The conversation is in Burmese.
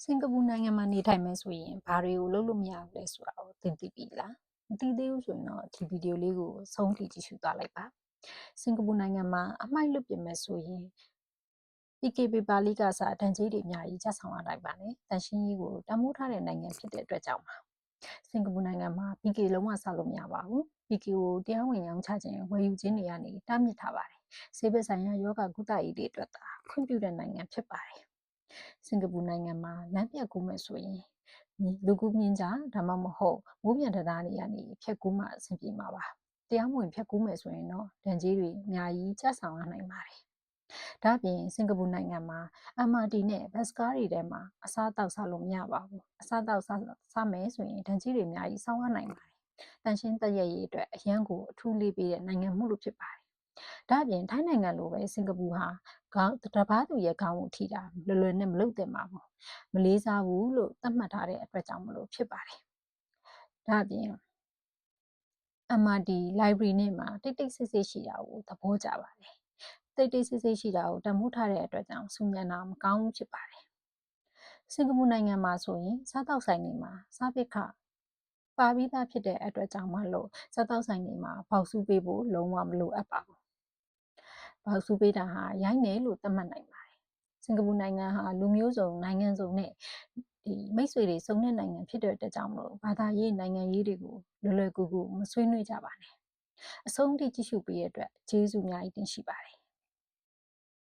စင်ကာပူနိုင်ငံမှာနေထိုင်မယ်ဆိုရင်ဘာတွေကိုလုပ်လို့မရဘူးလဲဆိုတာကိုသင်သိပြီလားမသိသေးဘူးဆိုရင်တော့ဒီဗီဒီယိုလေးကိုဆုံးထိကြည့်ရှုသွားလိုက်ပါစင်ကာပူနိုင်ငံမှာအမိုက်လွတ်ပြင်မယ်ဆိုရင် PK paper လေးကစားဒဏ်ကြေးတွေအများကြီးကျဆောင်ရနိုင်ပါတယ်တန်ရှင်းရေးကိုတမိုးထားတဲ့နိုင်ငံဖြစ်တဲ့အတွက်ကြောင့်ပါစင်ကာပူနိုင်ငံမှာ PK လုံးဝဆောက်လို့မရပါဘူး PK ကိုတရားဝင်ရောင်းချခြင်းဝယ်ယူခြင်းတွေကနေတားမြစ်ထားပါတယ်ဆေးဘက်ဆိုင်ရာယောဂကုသရေးတွေအတွက်သာခွင့်ပြုတဲ့နိုင်ငံဖြစ်ပါတယ်စင်ကာပူနိုင်ငံမှာလမ်းပြတ်ကူးမယ်ဆိုရင်လူကူးမြင်းကြဒါမှမဟုတ်မိုးပြန်တရားတွေကနေဖြတ်ကူးမှအဆင်ပြေမှာပါတရားမဝင်ဖြတ်ကူးမယ်ဆိုရင်တော့ဒဏ်ကြေးတွေအများကြီးကျဆောင်ရနိုင်ပါတယ်ဒါ့အပြင်စင်ကာပူနိုင်ငံမှာ MRT နဲ့ဘတ်စ်ကားတွေထဲမှာအစားအသောက်စားလို့မရပါဘူးအစားအသောက်စားမယ်ဆိုရင်ဒဏ်ကြေးတွေအများကြီးဆောင်ရနိုင်ပါတယ်တန်ရှင်းသက်ရရေးအတွက်အရန်ကိုအထူးလေးပေးတဲ့နိုင်ငံမှုလို့ဖြစ်ပါတယ်ဒါ့အပြင်ထိုင်းနိုင်ငံလိုပဲစင်ကာပူဟာတပားသူရဲ့ခေါင်းကိုထိတာလွယ်လွယ်နဲ့မလုပ်သင့်ပါဘူးမလေးစားဘူးလို့သတ်မှတ်ထားတဲ့အတွက်ကြောင့်မလို့ဖြစ်ပါတယ်ဒါ့အပြင် MRT library နဲ့မှာတိတ်တိတ်ဆိတ်ဆိတ်ရှိတာကိုသဘောကျပါတယ်တိတ်တိတ်ဆိတ်ဆိတ်ရှိတာကိုတမိုးထားတဲ့အတွက်ကြောင့်စူညံတာမကောင်းဘူးဖြစ်ပါတယ်စင်ကာပူနိုင်ငံမှာဆိုရင်စားတောက်ဆိုင်တွေမှာစားပစ်ခပါပြီးသားဖြစ်တဲ့အတွက်ကြောင့်မလို့စားတောက်ဆိုင်တွေမှာပေါက်ဆူပေးဖို့လုံးဝမလိုအပ်ပါဘူးပေါက်ဆူပေးတာဟာရိုင်းတယ်လို့သတ်မှတ်နိုင်ပါတယ်စင်ကာပူနိုင်ငံဟာလူမျိုးစုံနိုင်ငံစုံနဲ့မိတ်ဆွေတွေစုံတဲ့နိုင်ငံဖြစ်တဲ့အတွက်ကြောင့်မလို့ဘာသာရေးနိုင်ငံရေးတွေကိုလွယ်လွယ်ကူကူမဆွေးနွေးကြပါနဲ့အဆုံးထိကြည့်ရှုပေးရတဲ့အတွက်ကျေးဇူးအများကြီးတင်ရှိပါတယ်